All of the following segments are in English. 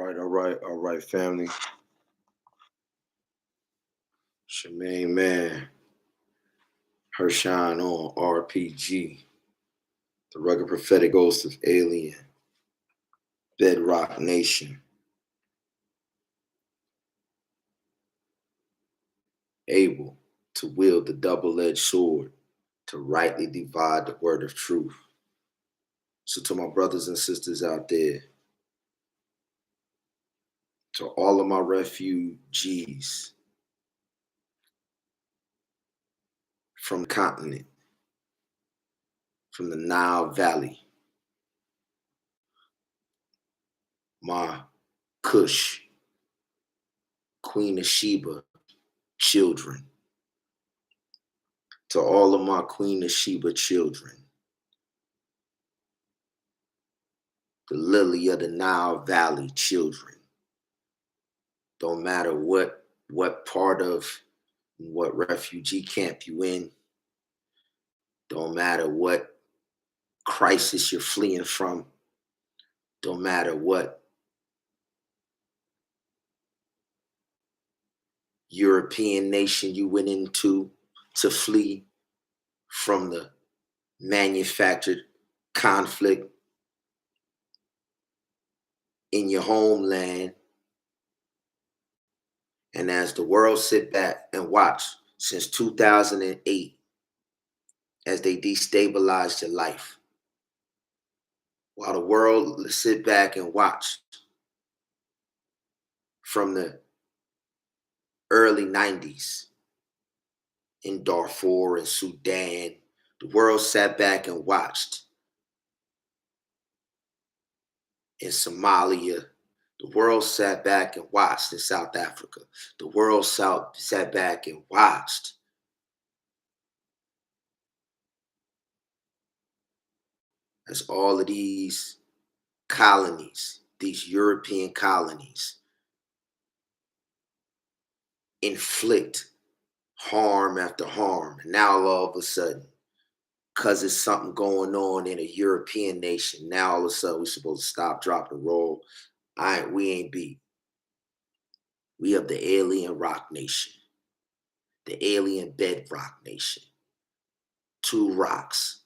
All right, family. It's your main man, Hershon on RPG, the rugged prophetic ghost of Alien, Bedrock Nation, able to wield the double-edged sword to rightly divide the word of truth. So to my brothers and sisters out there, to all of my refugees from the continent, from the Nile Valley, my Kush, Queen of Sheba children, to all of my Queen of Sheba children, the lily of the Nile Valley children. Don't matter what part of what refugee camp you in. Don't matter what crisis you're fleeing from. Don't matter what European nation you went into to flee from the manufactured conflict in your homeland. And as the world sit back and watch since 2008, as they destabilized your life, while the world sit back and watch from the early 90s in Darfur and Sudan, the world sat back and watched in Somalia. The world sat back and watched in South Africa. The world sat back and watched as all of these colonies, these European colonies, inflict harm after harm. And now all of a sudden, because there's something going on in a European nation, now all of a sudden we're supposed to stop, drop, and roll. We ain't beat. We have the alien rock nation, the alien bedrock nation. Two rocks.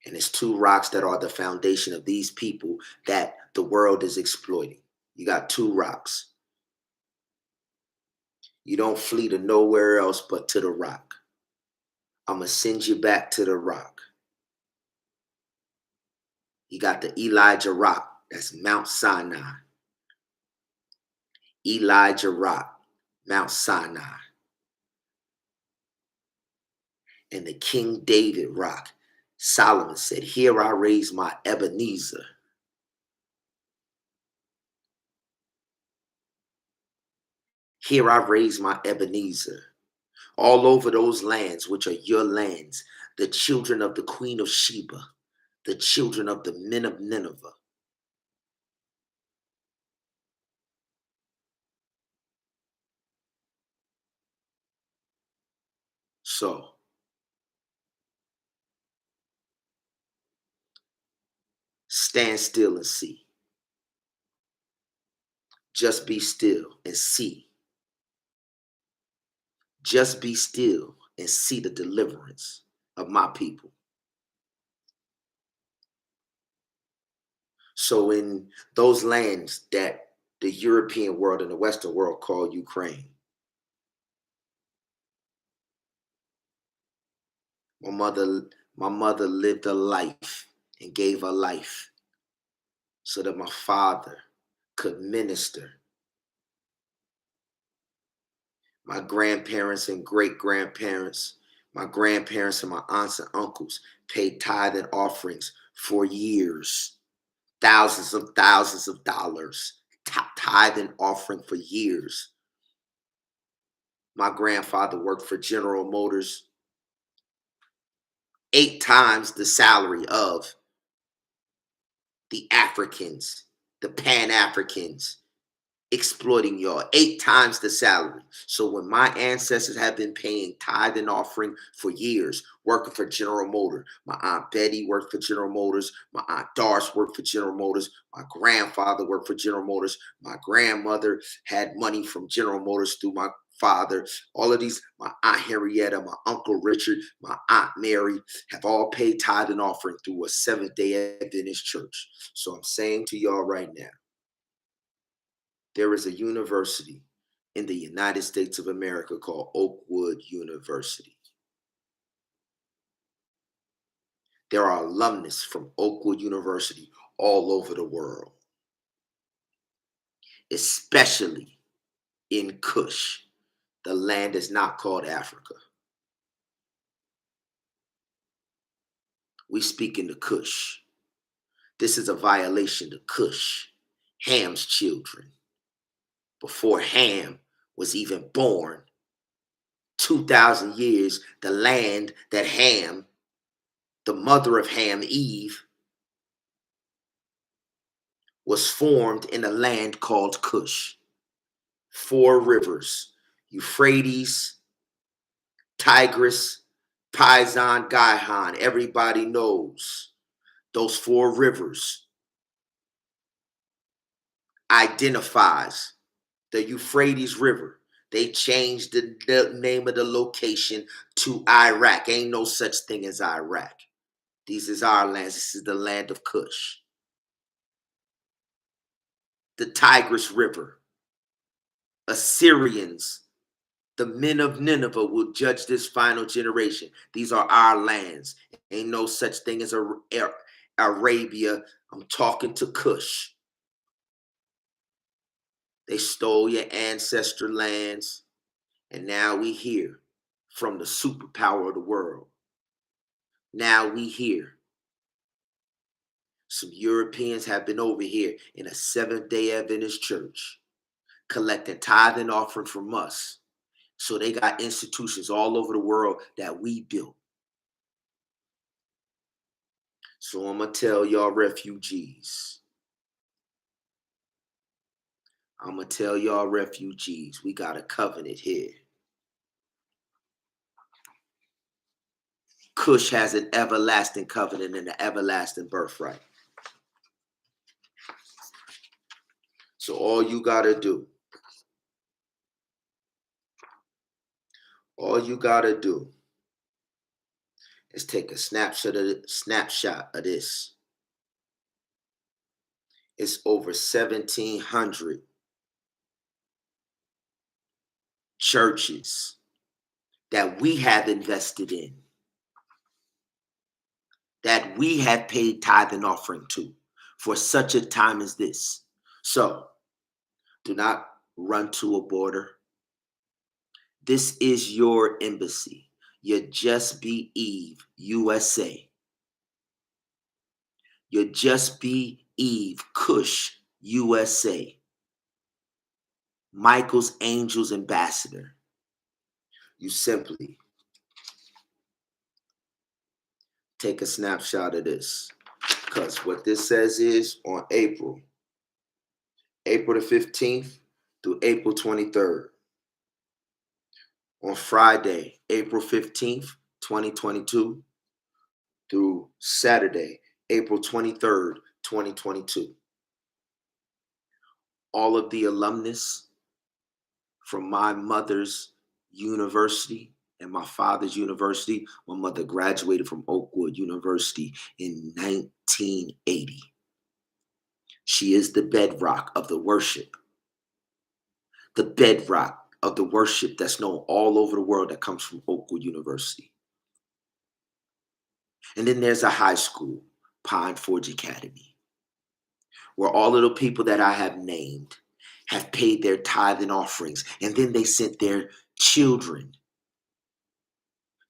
And it's two rocks that are the foundation of these people that the world is exploiting. You got two rocks. You don't flee to nowhere else but to the rock. I'm going to send you back to the rock. You got the Elijah Rock. That's Mount Sinai. Elijah Rock, Mount Sinai. And the King David Rock. Solomon said, "Here I raise my Ebenezer." Here I raise my Ebenezer. All over those lands, which are your lands, the children of the Queen of Sheba, the children of the men of Nineveh. So, stand still and see. Just be still and see. Just be still and see the deliverance of my people. So in those lands that the European world and the Western world call Ukraine, my mother lived a life and gave her life so that my father could minister. My grandparents and great-grandparents, my grandparents and my aunts and uncles paid tithe and offerings for years, thousands of dollars, tithe and offering for years. My grandfather worked for General Motors, 8 times the salary of the Africans, the Pan-Africans exploiting y'all 8 times the salary. So when my ancestors have been paying tithe and offering for years, working for General Motors, my aunt Betty worked for General Motors, my aunt Doris worked for General Motors, my grandfather worked for General Motors, my grandmother had money from General Motors through my father. All of these, my aunt Henrietta, my uncle Richard, my aunt Mary, have all paid tithe and offering through a Seventh-day Adventist church. So I'm saying to y'all right now, there is a university in the United States of America called Oakwood University. There are alumnus from Oakwood University all over the world, especially in Kush. The land is not called Africa. We speak in the Kush. This is a violation to Kush, Ham's children. Before Ham was even born, 2,000 years, the land that Ham, the mother of Ham, Eve, was formed in a land called Cush. 4 rivers: Euphrates, Tigris, Pison, Gihon. Everybody knows those 4 rivers identifies the Euphrates River. They changed the name of the location to Iraq. Ain't no such thing as Iraq. These is our lands. This is the land of Cush. The Tigris River. Assyrians, the men of Nineveh, will judge this final generation. These are our lands. Ain't no such thing as Arabia. I'm talking to Cush. They stole your ancestral lands, and now we hear from the superpower of the world. Now we hear some Europeans have been over here in a Seventh-day Adventist church collecting tithe and offering from us. So they got institutions all over the world that we built. So I'm going to tell y'all refugees. We got a covenant here. Cush has an everlasting covenant and an everlasting birthright. So all you got to do is take a snapshot of this. It's over 1,700 churches that we have invested in, that we have paid tithe and offering to for such a time as this. So do not run to a border. This is your embassy. You just be Eve, USA. You just be Eve, Cush, USA. Michael's Angels Ambassador. You simply take a snapshot of this. Because what this says is on April the 15th through April 23rd. On Friday, April 15th, 2022 through Saturday, April 23rd, 2022. All of the alumnus from my mother's university and my father's university. My mother graduated from Oakwood University in 1980. She is the bedrock of the worship. The bedrock of the worship that's known all over the world that comes from Oakwood University. And then there's a high school, Pine Forge Academy, where all of the people that I have named have paid their tithe and offerings, and then they sent their children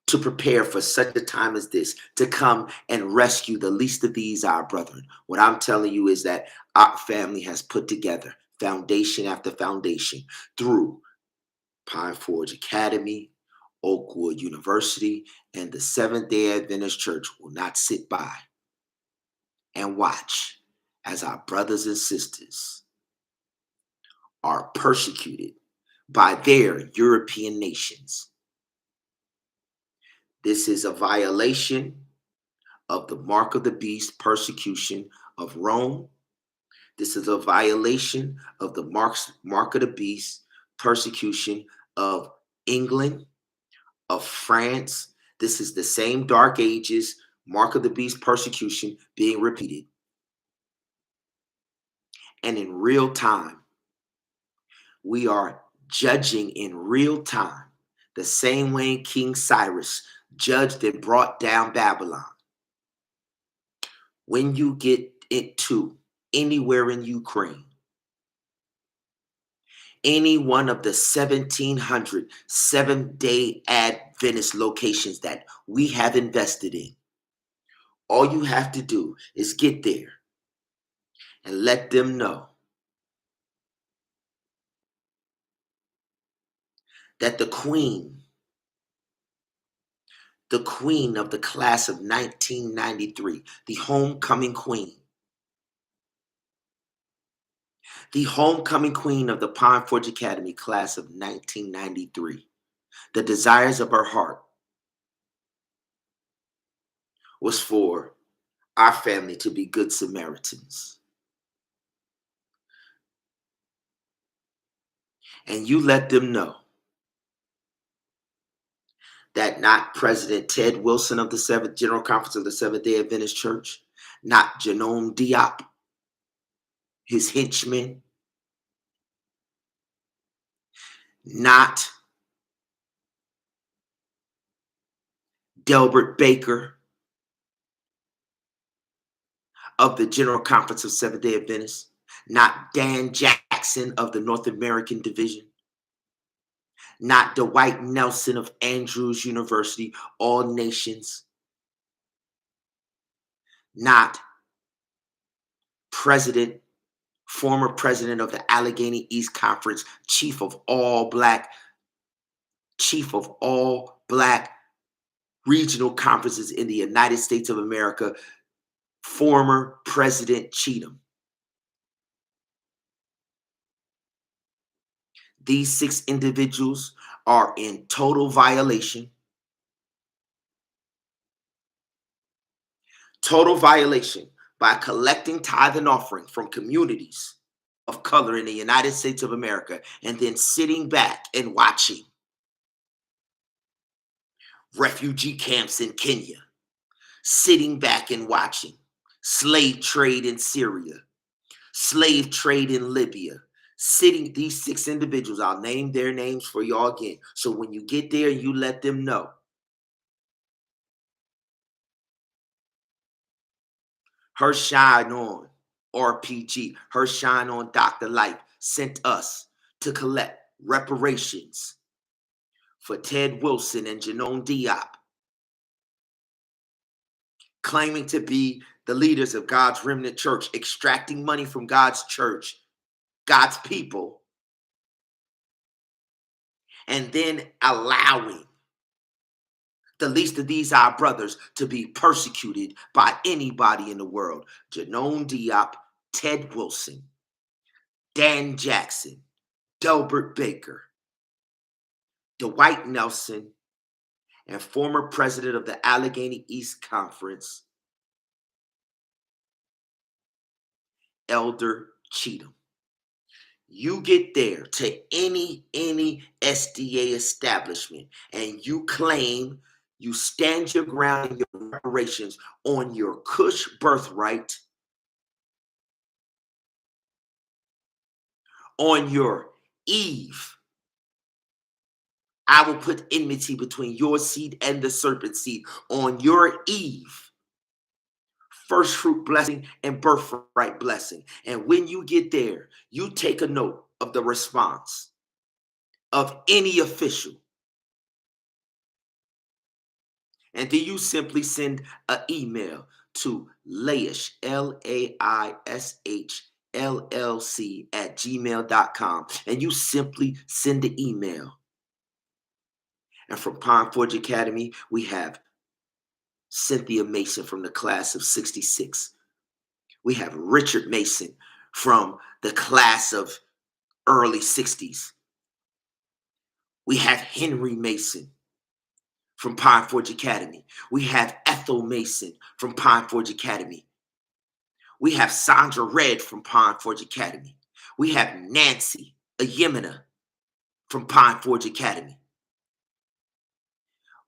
to prepare for such a time as this, to come and rescue the least of these, our brethren. What I'm telling you is that our family has put together foundation after foundation through Pine Forge Academy, Oakwood University, and the Seventh-day Adventist Church will not sit by and watch as our brothers and sisters are persecuted by their European nations. This is a violation of the mark of the beast persecution of Rome. This is a violation of the mark of the beast persecution of England, of France. This is the same Dark Ages mark of the beast persecution being repeated. And in real time, we are judging in real time the same way King Cyrus judged and brought down Babylon. When you get into anywhere in Ukraine, any one of the 1,700 Seventh-day Adventist locations that we have invested in, all you have to do is get there and let them know that the queen of the class of 1993, the homecoming queen of the Pine Forge Academy class of 1993, the desires of her heart was for our family to be good Samaritans. And you let them know that not President Ted Wilson of the General Conference of the Seventh-day Adventist Church, not Janone Diop, his henchmen, not Delbert Baker of the General Conference of Seventh-day Adventists, not Dan Jackson of the North American Division, not Dwight Nelson of Andrews University, All Nations, not former president of the Allegheny East Conference, chief of all black regional conferences in the United States of America, former President Cheatham. These 6 individuals are in total violation by collecting tithe and offering from communities of color in the United States of America and then sitting back and watching refugee camps in Kenya, sitting back and watching slave trade in Syria, slave trade in Libya. These 6 individuals, I'll name their names for y'all again. So when you get there, you let them know. Her Shine On RPG, Her Shine On Dr. Life sent us to collect reparations for Ted Wilson and Janone Diop, claiming to be the leaders of God's remnant church, extracting money from God's church, God's people, and then allowing the least of these our brothers to be persecuted by anybody in the world. Janone Diop, Ted Wilson, Dan Jackson, Delbert Baker, Dwight Nelson, and former president of the Allegheny East Conference, Elder Cheatham. You get there to any SDA establishment and you claim you stand your ground in your reparations on your Cush birthright, on your Eve. I will put enmity between your seed and the serpent seed on your Eve. First fruit blessing and birthright blessing. And when you get there, you take a note of the response of any official. And then you simply send an email to Laish, Laish, LLC at gmail.com. And you simply send the email. And from Pine Forge Academy, we have Cynthia Mason from the class of 66. We have Richard Mason from the class of early 60s. We have Henry Mason from Pine Forge Academy. We have Ethel Mason from Pine Forge Academy. We have Sandra Red from Pine Forge Academy. We have Nancy Ayemina from Pine Forge Academy.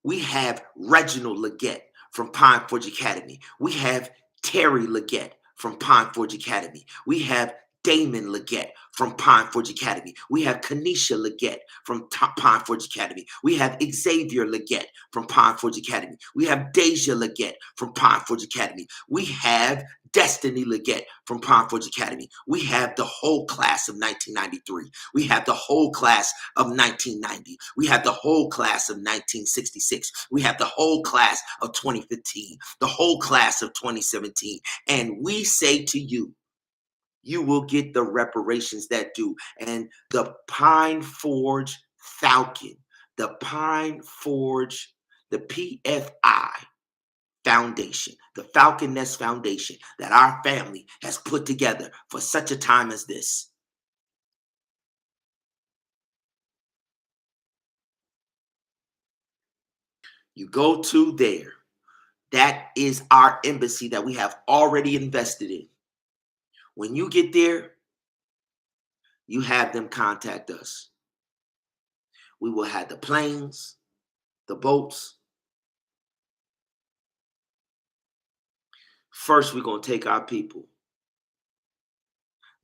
We have Reginald Leggett from Pine Forge Academy. We have Terry Leggett from Pine Forge Academy. We have Damon Leggett from Pine Forge Academy. We have Kanisha Leggett from Pine Forge Academy. We have Xavier Leggett from Pine Forge Academy. We have Deja Leggett from Pine Forge Academy. We have Destiny Leggett from Pine Forge Academy. We have the whole class of 1993. We have the whole class of 1990. We have the whole class of 1966. We have the whole class of 2015, the whole class of 2017. And we say to you, you will get the reparations that due. And the Pine Forge Falcon, the Pine Forge, the PFI Foundation, the Falcon Nest Foundation that our family has put together for such a time as this. You go to there. That is our embassy that we have already invested in. When you get there, you have them contact us. We will have the planes, the boats. First, we're going to take our people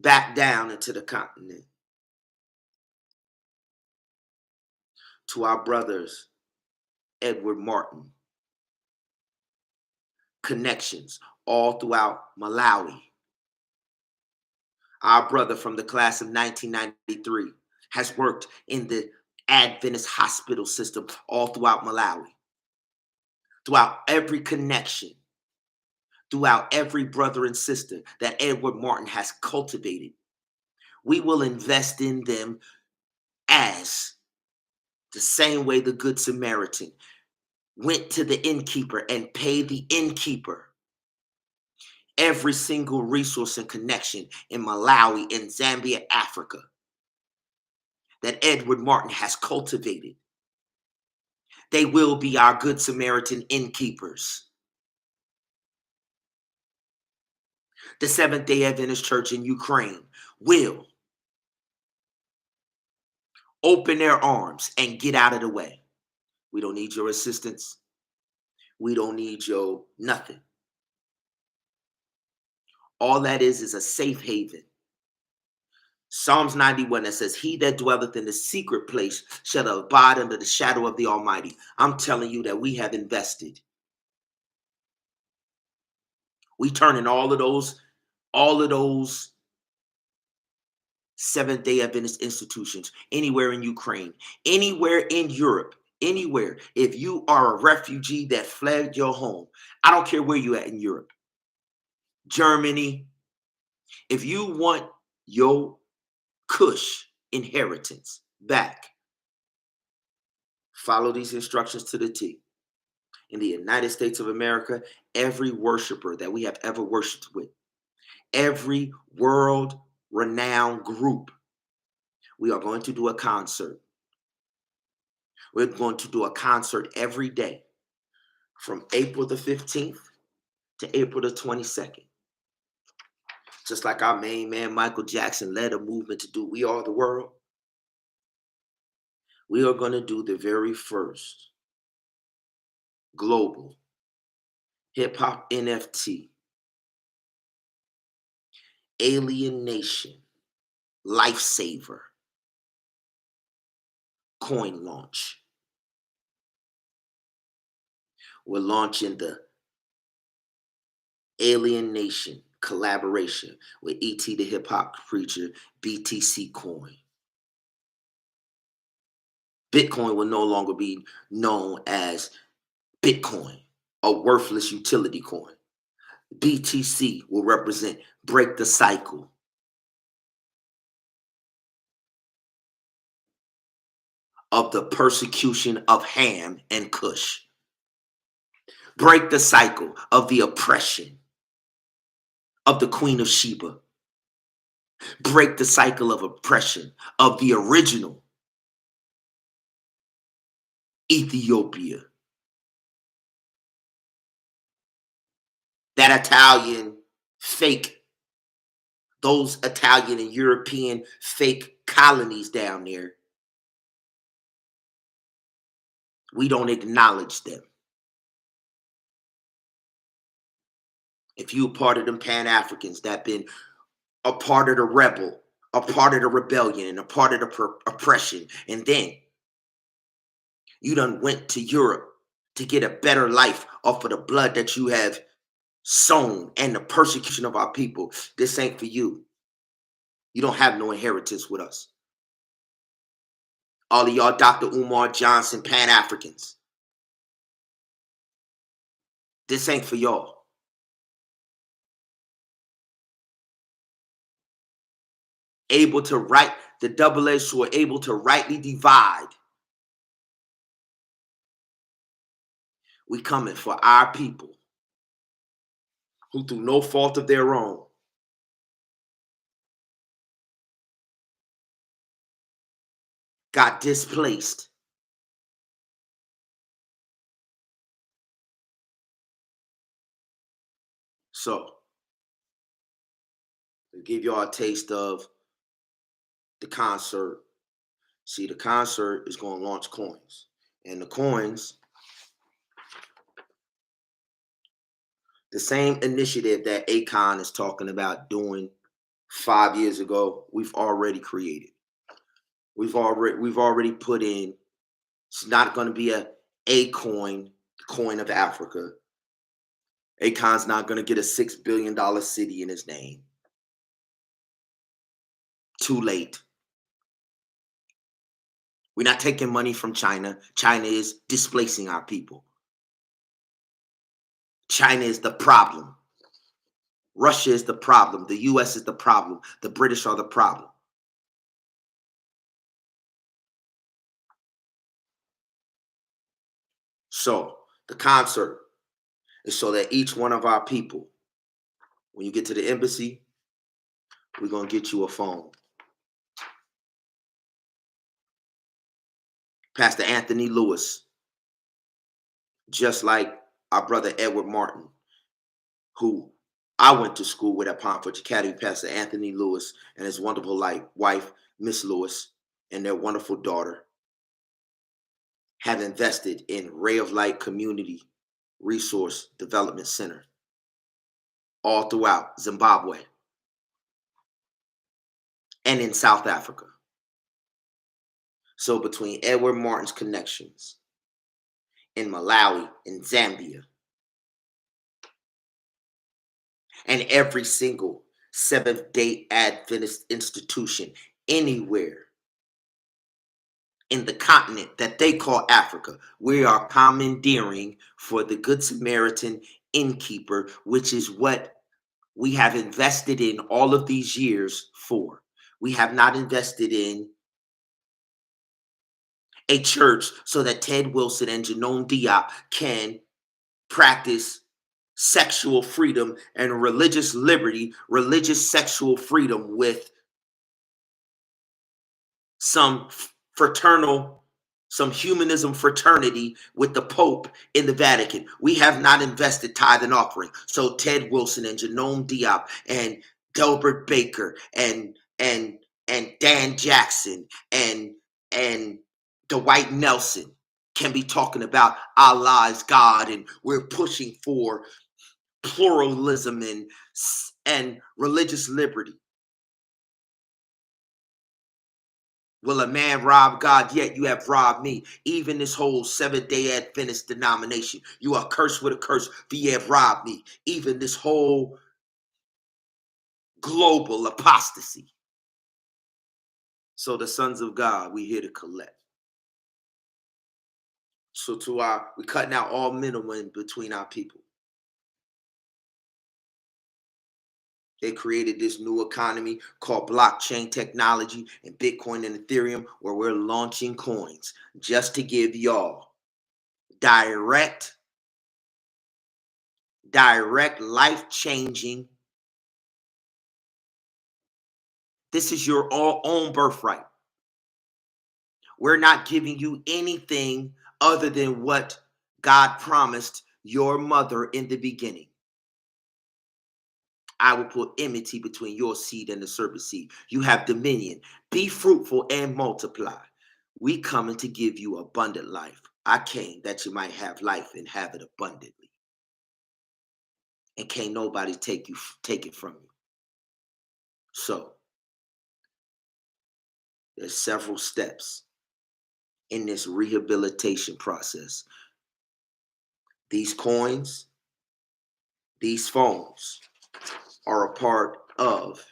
back down into the continent to our brothers, Edward Martin, connections all throughout Malawi. Our brother from the class of 1993 has worked in the Adventist hospital system all throughout Malawi, throughout every connection, throughout every brother and sister that Edward Martin has cultivated. We will invest in them as the same way the Good Samaritan went to the innkeeper and paid the innkeeper every single resource and connection in Malawi, in Zambia, Africa, that Edward Martin has cultivated. They will be our Good Samaritan innkeepers. The Seventh-day Adventist Church in Ukraine will open their arms and get out of the way. We don't need your assistance. We don't need your nothing. All that is a safe haven. Psalms 91 that says, he that dwelleth in the secret place shall abide under the shadow of the Almighty. I'm telling you that we have invested. We turn in all of those Seventh-day Adventist institutions, anywhere in Ukraine, anywhere in Europe, anywhere. If you are a refugee that fled your home, I don't care where you at in Europe, Germany, if you want your Cush inheritance back, follow these instructions to the T. In the United States of America, every worshiper that we have ever worshiped with, every world-renowned group, we are going to do a concert. We're going to do a concert every day from April the 15th to April the 22nd. Just like our main man, Michael Jackson, led a movement to do We Are the World. We are going to do the very first global hip-hop NFT Alien Nation Lifesaver coin launch. We're launching the Alien Nation collaboration with E.T. the Hip Hop Preacher, BTC Coin. Bitcoin will no longer be known as Bitcoin, a worthless utility coin. BTC will represent break the cycle. Of the persecution of Ham and Cush. Break the cycle of the oppression of the Queen of Sheba. break the cycle of oppression of the original Ethiopia. That Italian fake, those Italian and European fake colonies down there, we don't acknowledge them. If you a part of them Pan-Africans that been a part of the rebel, a part of the rebellion, and a part of the oppression, and then you done went to Europe to get a better life off of the blood that you have sown and the persecution of our people. This ain't for you. You don't have no inheritance with us. All of y'all Dr. Umar Johnson Pan-Africans. This ain't for y'all. Able to write the double-edged sword, able to rightly divide. We coming for our people who through no fault of their own got displaced. So, to give y'all a taste of the concert. See, the concert is going to launch coins. And the coins, the same initiative that Akon is talking about doing 5 years ago, we've already created. We've already put in. It's not going to be a coin, the coin of Africa. Akon's not going to get a $6 billion city in his name. Too late. We're not taking money from China. China is displacing our people. China is the problem. Russia is the problem. The US is the problem. The British are the problem. So the concert is so that each one of our people, when you get to the embassy, we're going to get you a phone. Pastor Anthony Lewis, just like our brother Edward Martin, who I went to school with at Palm Beach Academy, Pastor Anthony Lewis and his wonderful wife, Miss Lewis, and their wonderful daughter have invested in Ray of Light Community Resource Development Center all throughout Zimbabwe and in South Africa. So between Edward Martin's connections in Malawi and Zambia, and every single Seventh-day Adventist institution anywhere in the continent that they call Africa, we are commandeering for the Good Samaritan innkeeper, which is what we have invested in all of these years for. We have not invested in a church so that Ted Wilson and Janone Diop can practice sexual freedom and religious liberty, religious sexual freedom with some fraternal, some humanism fraternity with the Pope in the Vatican. We have not invested tithe and offering. So Ted Wilson and Janone Diop and Delbert Baker and Dan Jackson and Dwight Nelson can be talking about Allah is God, and we're pushing for pluralism and religious liberty. Will a man rob God? Yet you have robbed me. Even this whole Seventh-day Adventist denomination, you are cursed with a curse, for ye have robbed me. Even this whole global apostasy. So the sons of God, we here to collect. So we're cutting out all middlemen between our people. They created this new economy called blockchain technology and Bitcoin and Ethereum, where we're launching coins just to give y'all direct life-changing This is your all own birthright. We're not giving you anything other than what God promised your mother in the beginning. I will put enmity between your seed and the serpent seed. You have dominion. Be fruitful and multiply. We coming to give you abundant life. I came that you might have life and have it abundantly. And can't nobody take it from you. So there's several steps in this rehabilitation process. These coins, these phones are a part of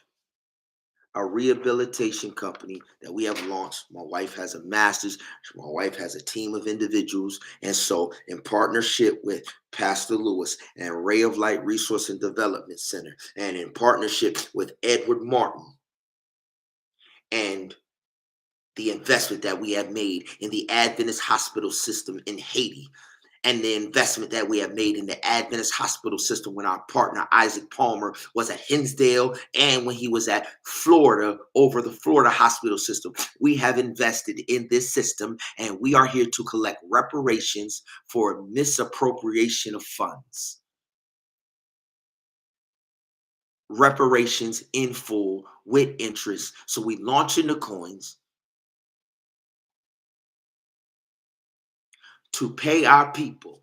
a rehabilitation company that we have launched. My wife has a master's. My wife has a team of individuals. And so in partnership with Pastor Lewis and Ray of Light Resource and Development Center, and in partnership with Edward Martin and the investment that we have made in the Adventist hospital system in Haiti, and the investment that we have made in the Adventist hospital system when our partner Isaac Palmer was at Hinsdale and when he was at Florida over the Florida hospital system. We have invested in this system and we are here to collect reparations for misappropriation of funds. Reparations in full with interest. So we launching the coins to pay our people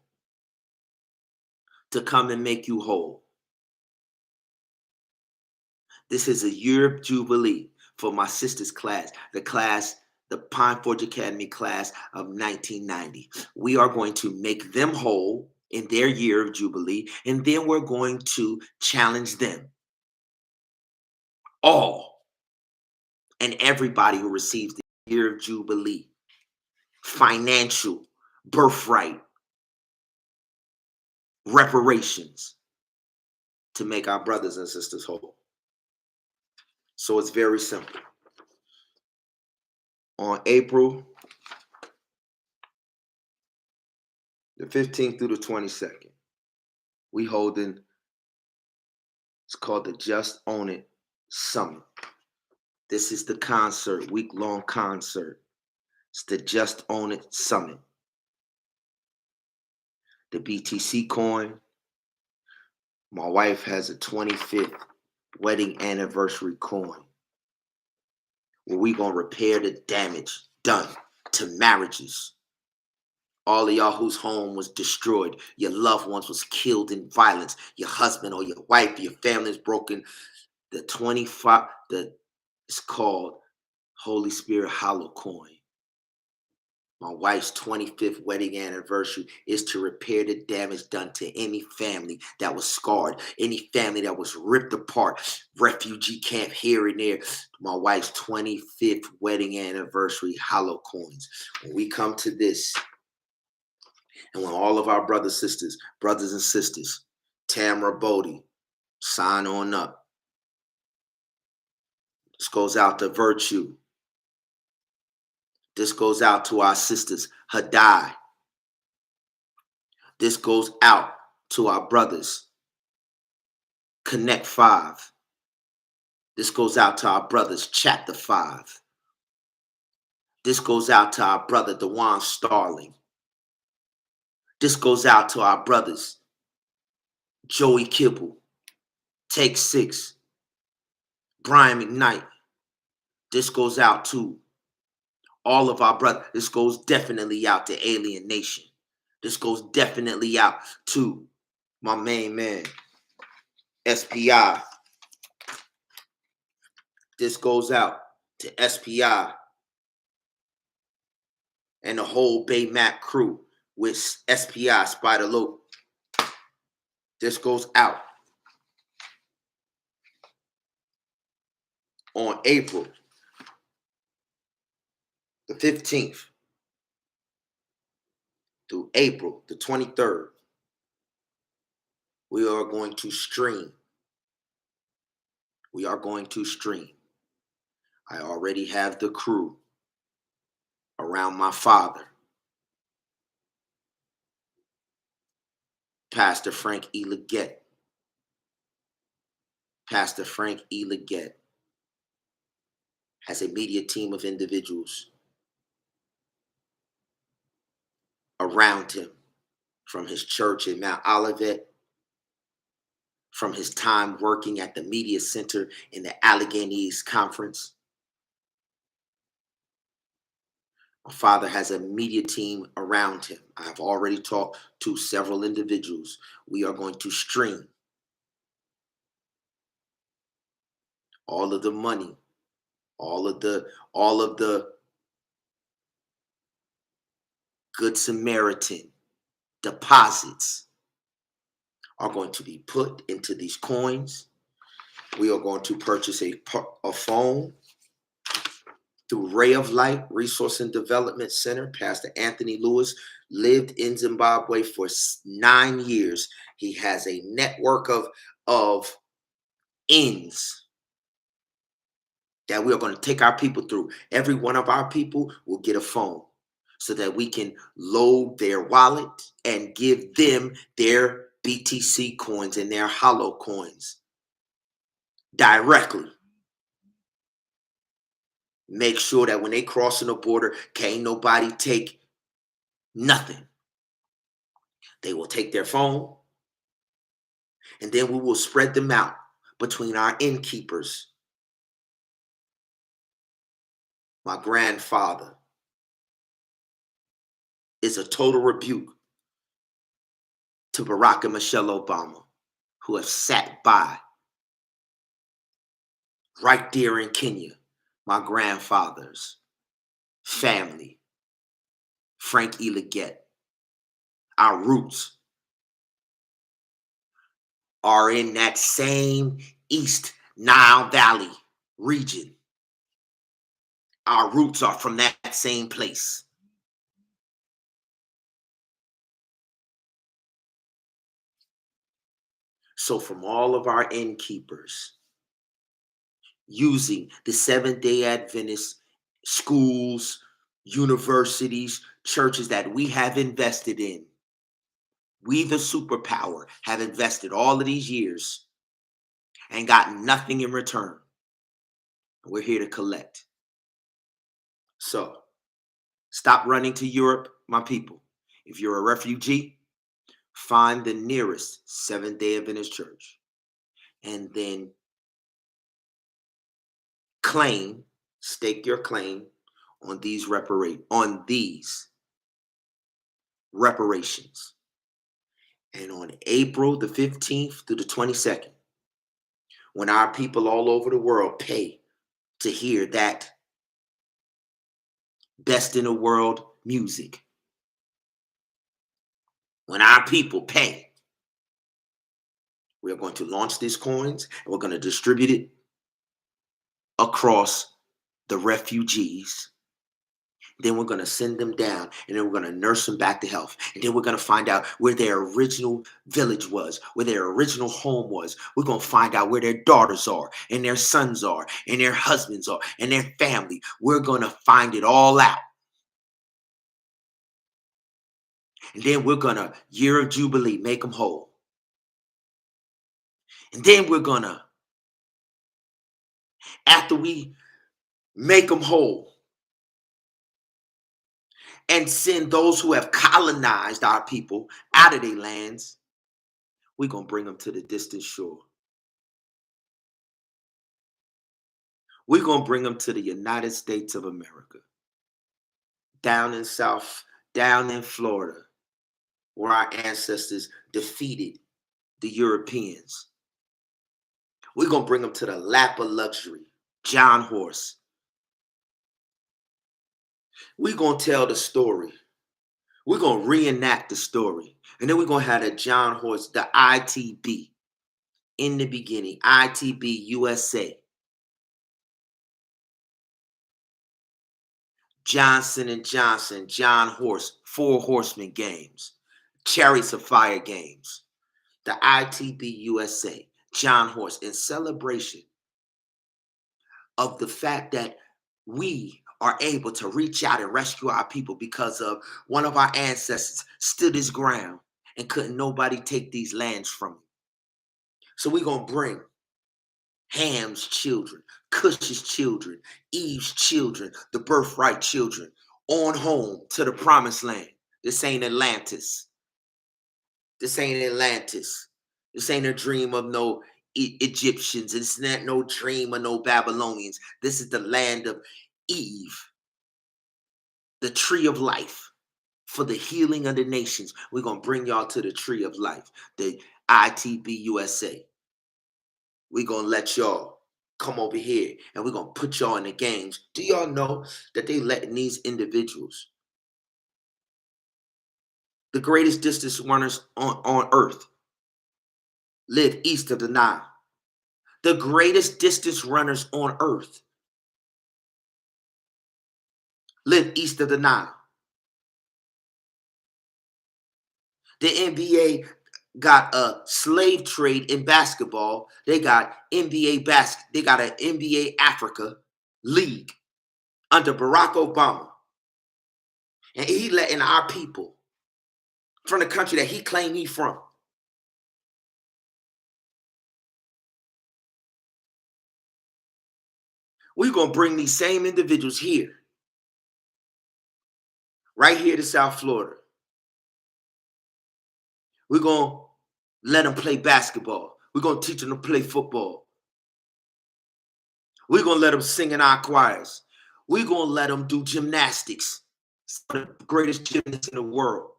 to come and make you whole. This is a year of Jubilee for my sister's class, the Pine Forge Academy class of 1990. We are going to make them whole in their year of Jubilee, and then we're going to challenge them all and everybody who receives the year of Jubilee, financial, birthright, reparations to make our brothers and sisters whole. So it's very simple. On April the 15th through the 22nd, we holding, it's called the Just Own It Summit. This is the concert, week-long concert. It's the Just Own It Summit. The BTC coin. My wife has a 25th wedding anniversary coin where we gonna repair the damage done to marriages. All of y'all whose home was destroyed, your loved ones was killed in violence, your husband or your wife, your family is broken. The 25, it's called Holy Spirit Hollow Coin. My wife's 25th wedding anniversary is to repair the damage done to any family that was scarred, any family that was ripped apart, refugee camp here and there. My wife's 25th wedding anniversary hollow coins. When we come to this, and when all of our brothers and sisters, Tamara Bodie, sign on up. This goes out to Virtue. This goes out to our sisters, Hadai. This goes out to our brothers, Connect 5. This goes out to our brothers, Chapter 5. This goes out to our brother, Dewan Starling. This goes out to our brothers, Joey Kibble, Take 6, Brian McKnight. This goes out to all of our brothers. This goes definitely out to Alien Nation. This goes definitely out to my main man, SPI. This goes out to SPI and the whole Baymac crew with SPI, Spider Lope. This goes out on April the 15th through April the 23rd. We are going to stream. We are going to stream. I already have the crew around my father, Pastor Frank E. Leggett. Pastor Frank E. Leggett. has a media team of individuals around him, from his church in Mount Olivet, from his time working at the media center in the Alleghenies Conference. My father has a media team around him. I've already talked to several individuals. We are going to stream all of the money, all of the Good Samaritan deposits are going to be put into these coins. We are going to purchase a phone through Ray of Light Resource and Development Center. Pastor Anthony Lewis lived in Zimbabwe for 9 years. He has a network of ends that we are going to take our people through. Every one of our people will get a phone so that we can load their wallet and give them their BTC coins and their hollow coins directly. Make sure that when they crossing the border, can't nobody take nothing. They will take their phone, and then we will spread them out between our innkeepers. My grandfather is a total rebuke to Barack and Michelle Obama, who have sat by right there in Kenya. My grandfather's family, Frank E. Leggett, our roots are in that same East Nile Valley region. Our roots are from that same place. So from all of our innkeepers, using the Seventh-day Adventist schools, universities, churches that we have invested in, we, the superpower, have invested all of these years and got nothing in return. We're here to collect. So stop running to Europe, my people. If you're a refugee, find the nearest Seventh-day Adventist church and then stake your claim on these reparations. And on April the 15th through the 22nd, when our people all over the world pay to hear that best in the world music, when our people pay, we are going to launch these coins and we're going to distribute it across the refugees. Then we're going to send them down, and then we're going to nurse them back to health. And then we're going to find out where their original village was, where their original home was. We're going to find out where their daughters are, and their sons are, and their husbands are, and their family. We're going to find it all out. And then we're going to, year of Jubilee, make them whole. And then we're going to, after we make them whole, and send those who have colonized our people out of their lands, we're going to bring them to the distant shore. We're going to bring them to the United States of America, down in Florida, where our ancestors defeated the Europeans. We're going to bring them to the lap of luxury, John Horse. We're going to tell the story. We're going to reenact the story. And then we're going to have the John Horse, the ITB, in the beginning, ITB USA. Johnson & Johnson, John Horse, Four Horsemen Games, Chariots of Fire Games, the ITB USA, John Horse, in celebration of the fact that we are able to reach out and rescue our people because of one of our ancestors stood his ground and couldn't nobody take these lands from him. So we're going to bring Ham's children, Cush's children, Eve's children, the birthright children, on home to the promised land. This ain't Atlantis. This ain't Atlantis. This ain't a dream of no Egyptians. It's not no dream of no Babylonians. This is the land of Eve, the tree of life for the healing of the nations. We're going to bring y'all to the tree of life, the ITB USA. We're going to let y'all come over here and we're going to put y'all in the games. Do y'all know that they letting these individuals, the greatest distance runners on earth, live east of the Nile? The greatest distance runners on earth live east of the Nile. The NBA got a slave trade in basketball. They got They got an NBA Africa league under Barack Obama. And he letting our people from the country that he claimed he from. We're going to bring these same individuals here, right here to South Florida. We're going to let them play basketball. We're going to teach them to play football. We're going to let them sing in our choirs. We're going to let them do gymnastics. Some of the greatest gymnasts in the world.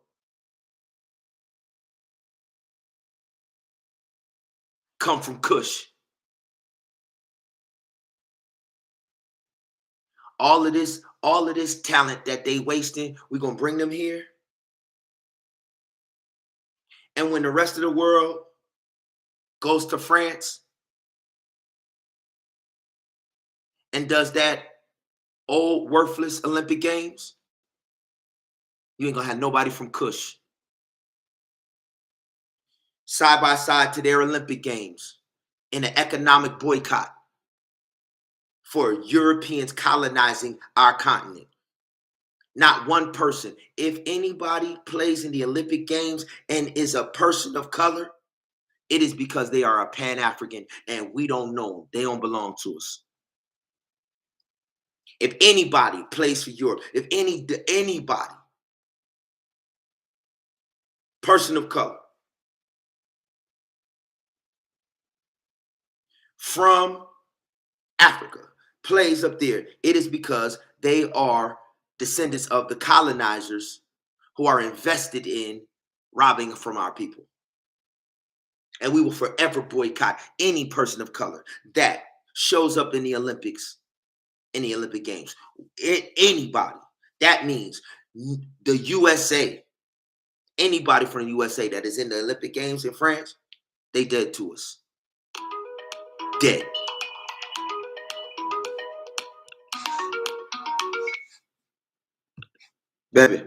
Come from Kush. All of this talent that they wasting, we're going to bring them here. And when the rest of the world goes to France and does that old worthless Olympic Games, you ain't going to have nobody from Kush side by side to their Olympic Games in an economic boycott for Europeans colonizing our continent. Not one person. If anybody plays in the Olympic Games and is a person of color, it is because they are a Pan-African and we don't know them. They don't belong to us. If anybody plays for Europe, if anybody, person of color, from Africa plays up there, it is because they are descendants of the colonizers who are invested in robbing from our people. And we will forever boycott any person of color that shows up in the Olympics, in the Olympic Games. Anybody. That means the USA, anybody from the USA that is in the Olympic Games in France, they dead to us. Dead. Baby.